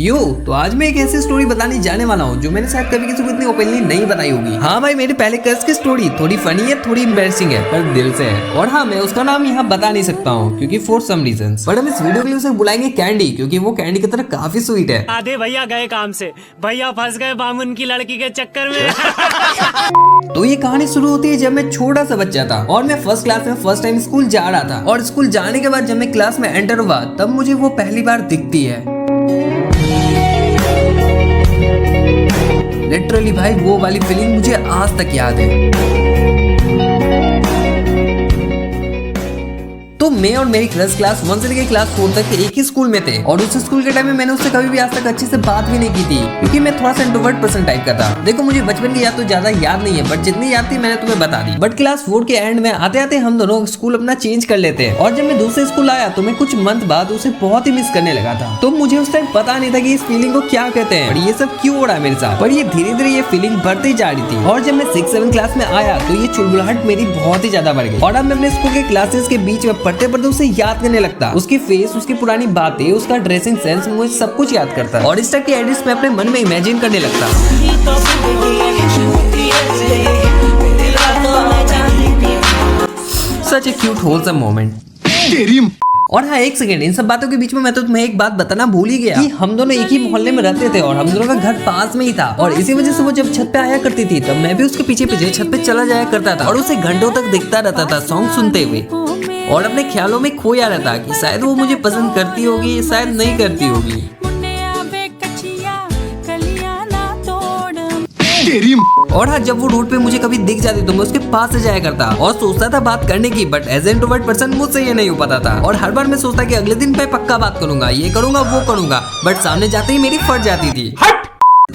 यो तो आज मैं एक ऐसी स्टोरी बताने जाने वाला हूँ जो मैंने शायद कभी किसी को इतनी ओपनली नहीं बताई होगी। हाँ भाई, मेरे पहले क्रश की स्टोरी थोड़ी फनी है, थोड़ी एम्बैरेसिंग है, पर दिल से है। और हाँ, मैं उसका नाम यहाँ बता नहीं सकता हूँ क्योंकि फॉर सम रीजंस। बट हम इस वीडियो के लिए उसे बुलाएंगे कैंडी, क्योंकि वो कैंडी की तरह काफी स्वीट है। आधे भैया गए काम से, भैया फंस गए बामुन की लड़की के चक्कर में। तो ये कहानी शुरू होती है जब मैं छोटा सा बच्चा था और मैं फर्स्ट क्लास में फर्स्ट टाइम स्कूल जा रहा था। और स्कूल जाने के बाद जब मैं क्लास में एंटर हुआ तब मुझे वो पहली बार दिखती है। लिटरली भाई, वो वाली फीलिंग मुझे आज तक याद है। तो मैं और मेरी क्लास 1 से लेकर क्लास 4 तक एक ही स्कूल में थे और उस स्कूल के टाइम में मैंने उससे कभी भी आज तक अच्छे से बात भी नहीं की थी, क्योंकि मैं थोड़ा सा इंट्रोवर्ट पर्सन टाइप का था। देखो, मुझे बचपन की याद तो ज्यादा याद नहीं है, बट जितनी याद थी मैंने तुम्हें बता दी। बट क्लास 4 के एंड में आते आते हम दोनों स्कूल अपना चेंज कर लेते हैं और जब मैं दूसरे स्कूल आया तो मैं कुछ मंथ बाद उसे बहुत ही मिस करने लगा था। तो मुझे उस टाइम पता नहीं था कि इस फीलिंग को क्या कहते हैं और ये सब क्यों हो रहा है मेरे साथ। पर ये धीरे धीरे ये फीलिंग बढ़ती जा रही थी और जब मैं 6-7 क्लास में आया तो ये चुलबुलाहट मेरी बहुत ही ज्यादा बढ़ गई। और अब मैं अपने स्कूल के क्लासेस के बीच में पढ़ते पढ़ते उसे याद करने लगता। उसकी फेस, उसकी पुरानी बातें, उसका ड्रेसिंग सेंस, मुझे सब कुछ याद करता और इस टाइप के एडिट्स मैं अपने मन में इमेजिन करने लगता। Such a cute wholesome moment। और हाँ, एक सेकंड, इन सब बातों के बीच में मैं तो तुम्हें एक बात बताना भूल ही गया कि हम दोनों एक ही मोहल्ले में रहते थे और हम दोनों का घर पास में ही था। और इसी वजह से वो जब छत पे आया करती थी तब मैं भी उसके पीछे पीछे छत पे चला जाया करता था और उसे घंटों तक देखता रहता था सॉन्ग सुनते हुए और अपने ख्यालों में खोया रहता कि शायद वो मुझे पसंद करती होगी, शायद नहीं करती होगी। और हाँ, जब वो रोड पे मुझे कभी दिख जाती तो मैं उसके पास से जाया करता और सोचता था बात करने की, but as an introvert person मुझसे ये नहीं हो पाता था। और हर बार मैं सोचता कि अगले दिन मैं पक्का बात करूंगा, ये करूंगा, वो करूंगा, बट सामने जाते ही मेरी फट जाती थी।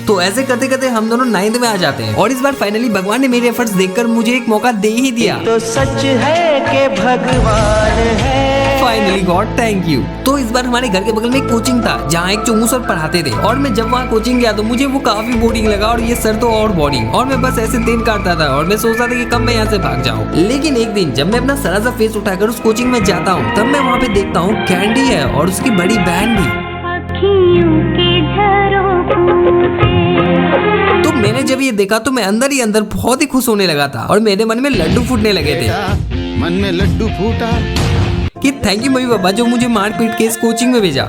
तो ऐसे करते करते हम दोनों 9th में आ जाते हैं और इस बार फाइनली भगवान ने मेरे एफर्ट्स देखकर मुझे एक मौका दे ही दिया। तो सच है कि भगवान है। Finally God, thank you. तो इस बार हमारे घर के बगल में एक कोचिंग था जहाँ एक चुंगू सर पढ़ाते थे और मैं जब वहाँ कोचिंग गया तो मुझे वो काफी बोरिंग लगा और ये सर तो और बोरिंग। और मैं बस ऐसे दिन काटता था और मैं सोचता था कि कब मैं यहाँ से भाग जाऊँ। लेकिन एक दिन जब मैं अपना सरा सा फेस उठाकर उस कोचिंग में जाता हूँ तब मैं वहाँ पे देखता हूँ कैंडी है और उसकी बड़ी बहन भी। तो मैंने जब ये देखा तो मैं अंदर ही अंदर बहुत ही खुश होने लगा था और मेरे मन में लड्डू फूटने लगे थे। मन में लड्डू फूटा कि थैंक यू मम्मी पापा जो मुझे मार पीट के इस कोचिंग में भेजा।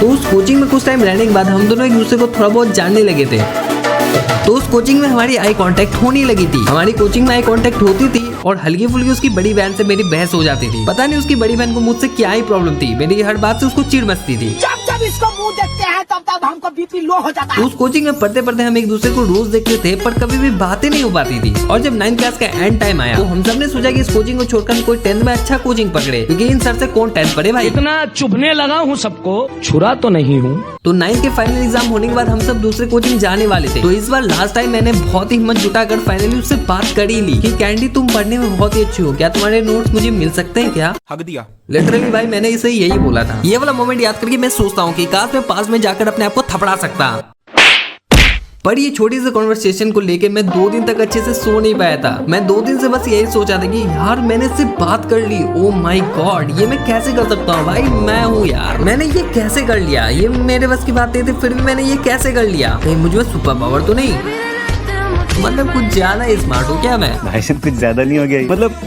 तो उस कोचिंग में कुछ टाइम रहने के बाद हम दोनों एक दूसरे को थोड़ा बहुत जानने लगे थे। तो उस कोचिंग में हमारी आई कांटेक्ट होने लगी थी। हमारी कोचिंग में आई कांटेक्ट होती थी और हल्की फुल्की उसकी बड़ी बहन से मेरी बहस हो जाती थी। पता नहीं उसकी बड़ी बहन को मुझसे क्या ही प्रॉब्लम थी, मेरी हर बात से उसको चिढ़ मचती थी। जब इसको मुंह देखते हैं तब हमको बीपी लो हो जाता है। तो उस कोचिंग में पढ़ते पढ़ते हम एक दूसरे को रोज देखते थे पर कभी भी बातें नहीं हो पाती थी। और जब 9th क्लास का एंड टाइम आया तो हम सब ने सोचा कि इस कोचिंग को छोड़कर कोई 10th में अच्छा कोचिंग पकड़े, क्योंकि इन सर से कौन 10th पढ़े भाई। इतना चुभने लगा हूँ सबको, छुरा तो नहीं हूँ। तो 9th के फाइनल एग्जाम होने के बाद हम सब दूसरे कोचिंग जाने वाले थे। तो इस बार लास्ट टाइम मैंने बहुत ही हिम्मत जुटाकर फाइनली उससे बात कर ही ली कि कैंडी तुम पढ़ने में बहुत ही अच्छी हो, क्या तुम्हारे नोट्स मुझे मिल सकते हैं क्या? हक दिया। लिटरली भाई मैंने इसे यही बोला था। ये वाला मोमेंट याद करके मैं सोचता हूँ कि काश मैं पास में जाकर अपने आप को थपड़ा सकता। पर ये छोटी सी कॉन्वर्सेशन को लेके मैं 2 दिन तक अच्छे से सो नहीं पाया था। मैं 2 दिन से बस यही सोचा था कि यार मैंने इससे बात कर ली, ओ माय गॉड ये मैं कैसे कर सकता हूँ भाई, मैं हूँ यार, मैंने ये कैसे कर लिया, ये मेरे बस की बात नहीं थी फिर भी मैंने ये कैसे कर लिया। कहीं मुझ में सुपर पावर तो नहीं, मतलब कुछ ज्यादा स्मार्ट हो क्या मैं? भाई साहब कुछ ज्यादा नहीं हो गया, मतलब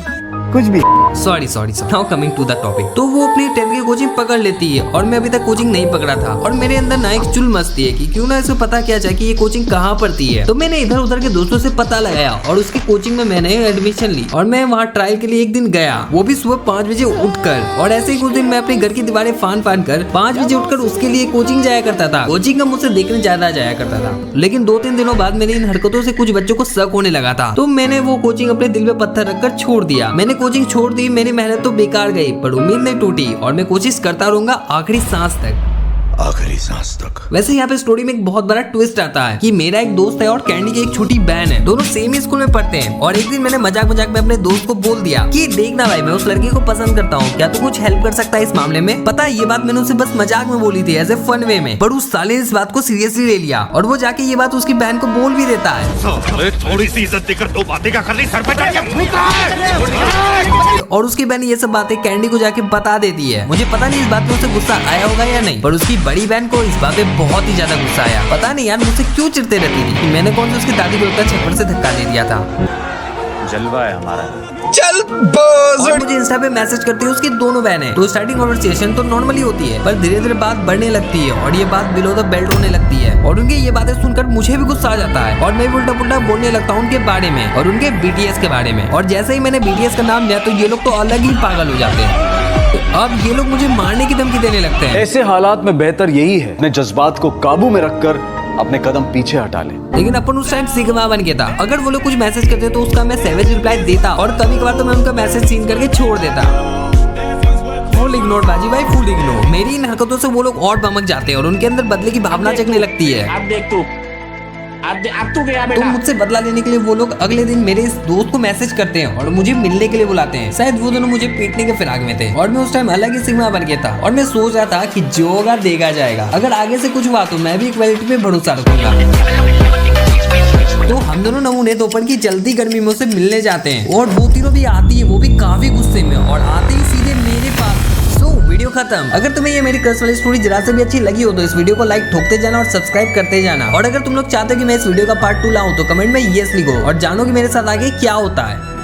कुछ भी। Sorry now coming to the topic. तो वो अपनी 10th की कोचिंग पकड़ लेती है और मैं अभी तक कोचिंग नहीं पकड़ा था और मेरे अंदर ना एक चुल मचती है कि क्यों ना इसको पता क्या जाए कि ये कोचिंग कहाँ पड़ती है। तो मैंने इधर उधर के दोस्तों से पता लगाया और उसकी कोचिंग में मैंने एडमिशन ली और मैं वहाँ ट्रायल के लिए एक दिन गया, वो भी सुबह 5 बजे उठकर। और ऐसे ही कुछ दिन मैं अपने घर की दीवारें फान कर 5 बजे उठकर उसके लिए कोचिंग जाया करता था। कोचिंग का मुझसे देखने ज्यादा जाया करता था, लेकिन 2-3 दिनों बाद मेरी इन हरकतों से कुछ बच्चों को शक होने लगा था। तो मैंने वो कोचिंग अपने दिल पे पत्थर रखकर छोड़ दिया। मैंने कोचिंग छोड़ दी, मेरी मेहनत तो बेकार गई पर उम्मीद नहीं टूटी और मैं कोशिश करता रहूंगा आखिरी सांस तक। आखिरी सांस तक। वैसे यहाँ पे स्टोरी में एक बहुत बड़ा ट्विस्ट आता है कि मेरा एक दोस्त है और कैंडी की एक छोटी बहन है, दोनों सेम ही स्कूल में पढ़ते हैं। और एक दिन मैंने मजाक मजाक में अपने दोस्त को बोल दिया कि देखना भाई मैं उस लड़की को पसंद करता हूँ, क्या तू कुछ हेल्प कर सकता है इस मामले में। पता है ये बात मैंने उसे बस मजाक में बोली थी, एज ए फन वे में, पर उस साले ने इस बात को सीरियसली ले लिया और वो जाके ये बात उसकी बहन को बोल भी देता है। थोड़ी सी इज्जत देकर दो बातें क्या कर रही, सर पे चढ़ के फूंक रहा है। और उसकी बहन ये सब बातें कैंडी को जाके बता देती है। मुझे पता नहीं इस बात में उसे गुस्सा आया होगा या नहीं, पर उसकी बड़ी बहन को इस बात में बहुत ही ज्यादा गुस्सा आया। पता नहीं यार मुझसे क्यों चिढ़ते रहती थी कि मैंने कौन सी उसकी दादी को इतना छप्पर से धक्का दे दिया था। जलवा है हमारा। और मुझे इंस्टा पे मैसेज करती है उसकी दोनों बहनें। तो स्टार्टिंग कन्वर्सेशन तो नॉर्मली होती है, पर धीरे धीरे बात बढ़ने लगती है और ये बात बिलो द बेल्ट होने लगती है। और उनकी ये बातें सुनकर मुझे भी गुस्सा आ जाता है और मैं भी उल्टा पुल्टा बोलने लगता हूँ उनके बारे में और उनके BTS के बारे में। और जैसे ही मैंने BTS का नाम लिया तो ये लोग तो अलग ही पागल हो जाते हैं। अब ये लोग मुझे मारने की धमकी देने लगते हैं। ऐसे हालात में बेहतर यही है अपने जज्बात को काबू में रखकर अपने कदम पीछे हटा ले। लेकिन अपन उस टाइम सिग्मा बन गया था। अगर वो लोग कुछ मैसेज करते तो उसका मैं सेवेज रिप्लाई देता और कभी कभार तो मैं उनका मैसेज सीन करके छोड़ देता। फुल इग्नोर बाजी भाई, फुल इग्नोर। मेरी इन हरकतों से वो लोग और बमक जाते हैं और उनके अंदर बदले की भावना जगने लगती है। अब देख तू, अब तू गया तो बेटा। मुझसे बदला लेने के लिए वो लोग अगले दिन मेरे इस दोस्त को मैसेज करते हैं और मुझे मिलने के लिए बुलाते हैं। शायद वो दोनों मुझे पीटने के फिराक में थे और मैं उस टाइम अलग ही सिग्मा बन गया था और मैं सोच रहा था कि जो होगा देखा जाएगा, अगर आगे से कुछ हुआ तो मैं भी इक्वालिटी पे भरोसा रखूंगा। तो हम दोनों नमूने दोपहर की जल्दी गर्मी में उसे मिलने जाते हैं और वो तीनों भी आती है, वो भी काफी गुस्से में, और आते ही सीधे मेरे पास। वीडियो खत्म। अगर तुम्हें ये मेरी क्रश वाली स्टोरी जरा से भी अच्छी लगी हो तो इस वीडियो को लाइक ठोकते जाना और सब्सक्राइब करते जाना। और अगर तुम लोग चाहते हो कि मैं इस वीडियो का पार्ट 2 लाऊं तो कमेंट में यस लिखो और जानो कि मेरे साथ आगे क्या होता है।